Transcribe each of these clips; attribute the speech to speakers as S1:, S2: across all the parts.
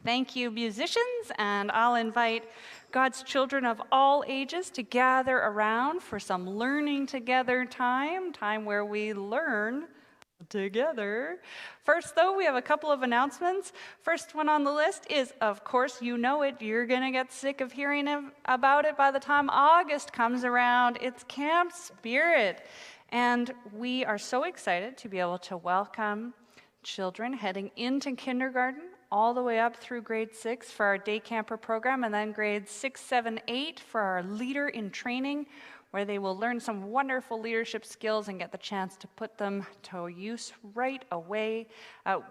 S1: Thank you, musicians, and I'll invite God's children of all ages to gather around for some learning together time where we learn together. First, though, we have a couple of announcements. First one on the list is, of course, you know it. You're going to get sick of hearing about it by the time August comes around. It's Camp Spirit. And we are so excited to be able to welcome children heading into kindergarten all the way up through grade 6 for our day camper program, and then grades 6, 7, 8 for our leader in training, where they will learn some wonderful leadership skills and get the chance to put them to use right away.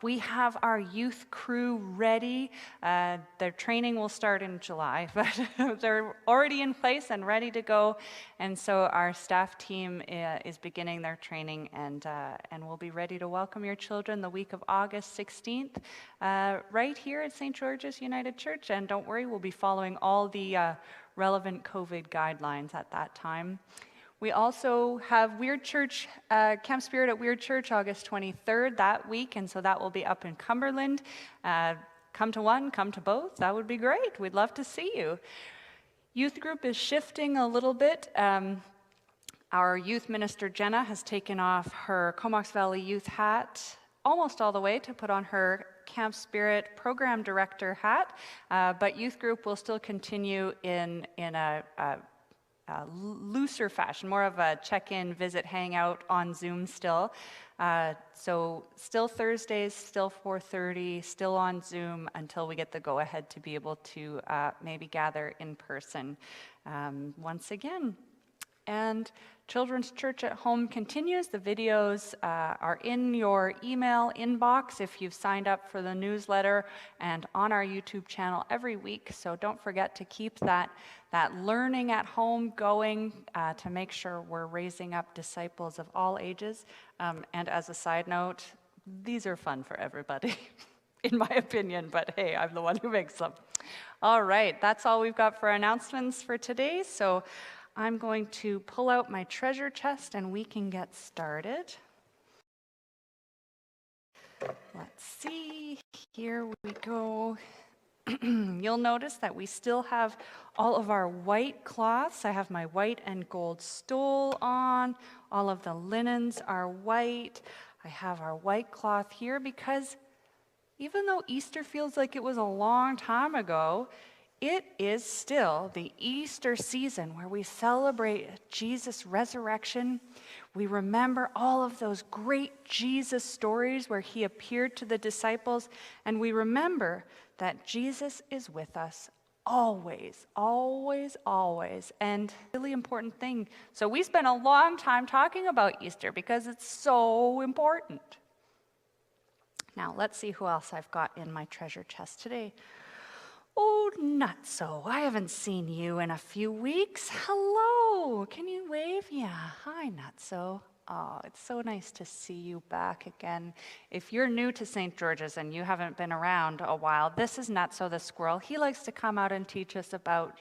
S1: We have our youth crew ready. Their training will start in July, but they're already in place and ready to go. And so our staff team is beginning their training, and we'll be ready to welcome your children the week of August 16th, right here at St. George's United Church. And don't worry, we'll be following all the relevant COVID guidelines at that time. We also have Weird Church, Camp Spirit at Weird Church, August 23rd that week, and so that will be up in Cumberland. Come to one, come to both. That would be great. We'd love to see you. Youth group is shifting a little bit. Our youth minister, Jenna, has taken off her Comox Valley Youth hat almost all the way to put on her Camp Spirit program director hat, but youth group will still continue in a looser fashion, more of a check-in, visit, hangout on Zoom still. So still Thursdays, still 4:30, still on Zoom until we get the go-ahead to be able to maybe gather in person once again. And Children's Church at Home continues. The videos are in your email inbox if you've signed up for the newsletter, and on our YouTube channel every week. So don't forget to keep that learning at home going to make sure we're raising up disciples of all ages. And as a side note, these are fun for everybody, in my opinion, but hey, I'm the one who makes them. All right, that's all we've got for announcements for today. So I'm going to pull out my treasure chest and we can get started. Let's see, here we go. You'll notice that we still have all of our white cloths. I have my white and gold stole on. All of the linens are white. I have our white cloth here because even though Easter feels like it was a long time ago, it is still the Easter season where we celebrate Jesus' resurrection. We remember all of those great Jesus stories where he appeared to the disciples, and we remember that Jesus is with us always, always, always. And really important thing. So we spent a long time talking about Easter because it's so important. Now let's see who else I've got in my treasure chest today. Oh, Nutso, I haven't seen you in a few weeks. Hello, can you wave? Yeah, hi, Nutso. Oh, it's so nice to see you back again. If you're new to St. George's and you haven't been around a while, this is Nutso the squirrel. He likes to come out and teach us about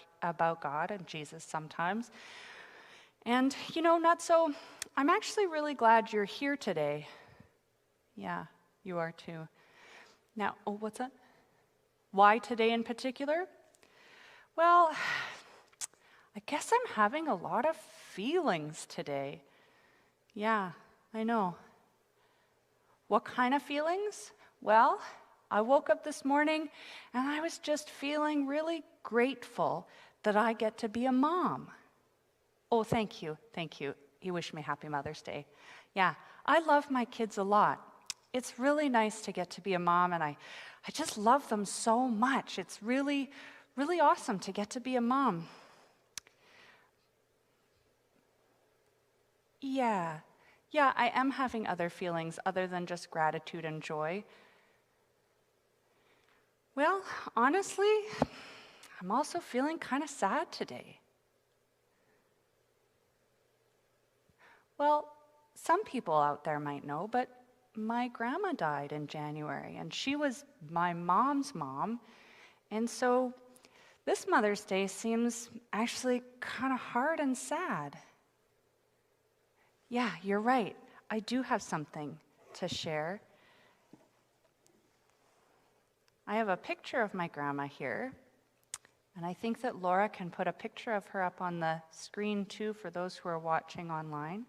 S1: God and Jesus sometimes. And you know, Nutso, I'm actually really glad you're here today. Yeah, you are too. Now, oh, what's that? Why today in particular? Well, I guess I'm having a lot of feelings today. Yeah, I know. What kind of feelings? Well, I woke up this morning and I was just feeling really grateful that I get to be a mom. Oh, thank you, thank you. You wish me happy Mother's Day. Yeah, I love my kids a lot. It's really nice to get to be a mom, and I just love them so much. It's really, really awesome to get to be a mom. Yeah, I am having other feelings other than just gratitude and joy. Well, honestly, I'm also feeling kind of sad today. Well, some people out there might know, but my grandma died in January, and she was my mom's mom. And so this Mother's Day seems actually kind of hard and sad. Yeah, you're right. I do have something to share. I have a picture of my grandma here, and I think that Laura can put a picture of her up on the screen too for those who are watching online.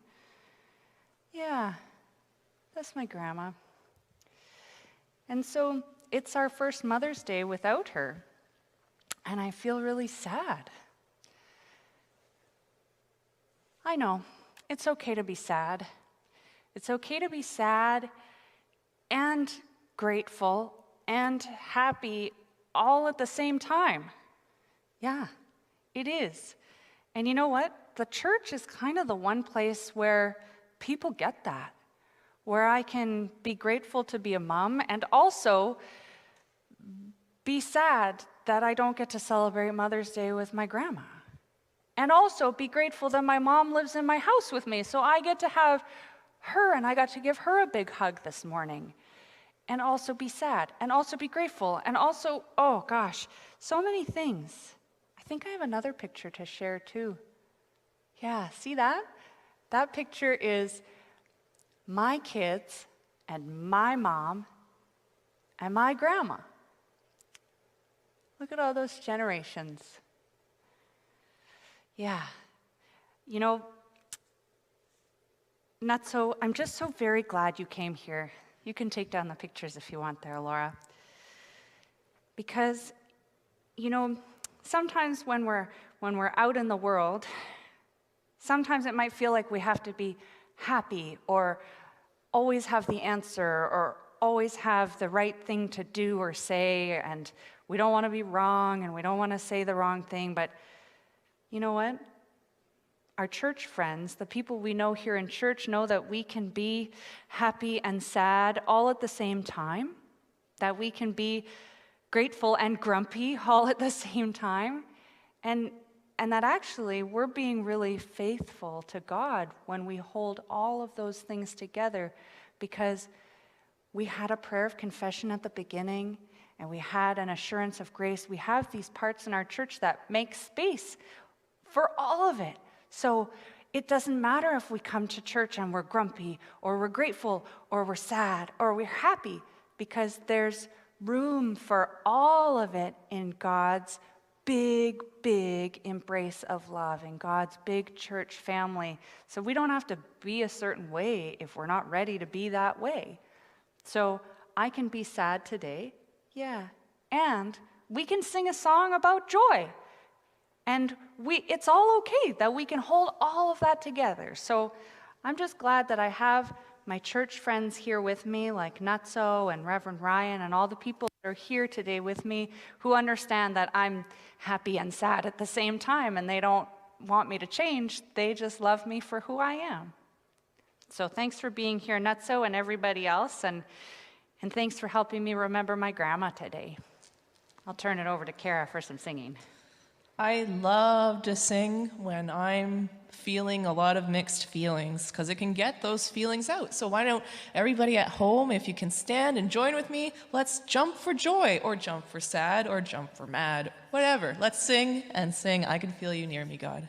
S1: Yeah, that's my grandma. And so it's our first Mother's Day without her, and I feel really sad. I know, it's okay to be sad. It's okay to be sad and grateful and happy all at the same time. Yeah, it is. And you know what? The church is kind of the one place where people get that, where I can be grateful to be a mom and also be sad that I don't get to celebrate Mother's Day with my grandma. And also be grateful that my mom lives in my house with me, so I get to have her and I got to give her a big hug this morning. And also be sad, and also be grateful, and also, oh gosh, so many things. I think I have another picture to share too. Yeah, see that? That picture is my kids and my mom and my grandma. Look at all those generations. Yeah, you know, Nutso, I'm just so very glad you came here. You can take down the pictures if you want there, Laura. Because, you know, sometimes when we're out in the world, sometimes it might feel like we have to be happy or always have the answer or always have the right thing to do or say, and we don't want to be wrong and we don't want to say the wrong thing, but you know what? Our church friends, the people we know here in church, know that we can be happy and sad all at the same time, that we can be grateful and grumpy all at the same time, and that actually we're being really faithful to God when we hold all of those things together, because we had a prayer of confession at the beginning, and we had an assurance of grace. We have these parts in our church that make space for all of it. So it doesn't matter if we come to church and we're grumpy, or we're grateful, or we're sad, or we're happy, because there's room for all of it in God's big, big embrace of love, in God's big church family. So we don't have to be a certain way if we're not ready to be that way. So I can be sad today, yeah, and we can sing a song about joy. And it's all okay that we can hold all of that together. So I'm just glad that I have my church friends here with me, like Nutso and Reverend Ryan and all the people that are here today with me who understand that I'm happy and sad at the same time, and they don't want me to change. They just love me for who I am. So thanks for being here, Nutso, and everybody else, and thanks for helping me remember my grandma today. I'll turn it over to Kara for some singing.
S2: I love to sing when I'm feeling a lot of mixed feelings, because it can get those feelings out. So why don't everybody at home, if you can stand and join with me, let's jump for joy, or jump for sad, or jump for mad, whatever. Let's sing and sing, I Can Feel You Near Me, God.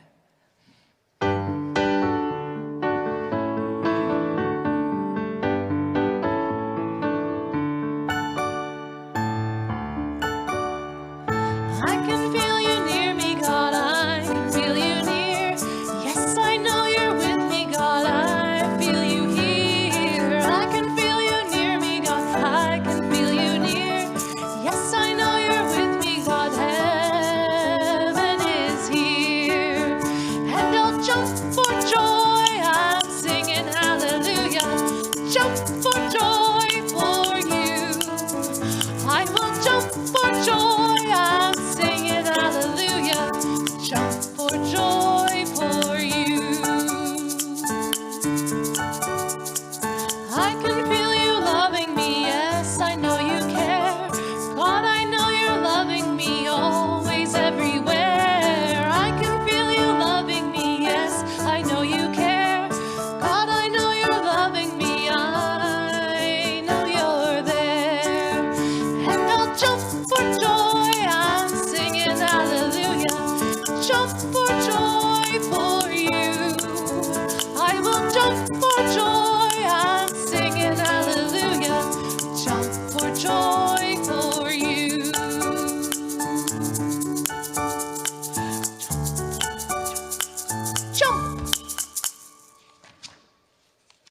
S2: I can feel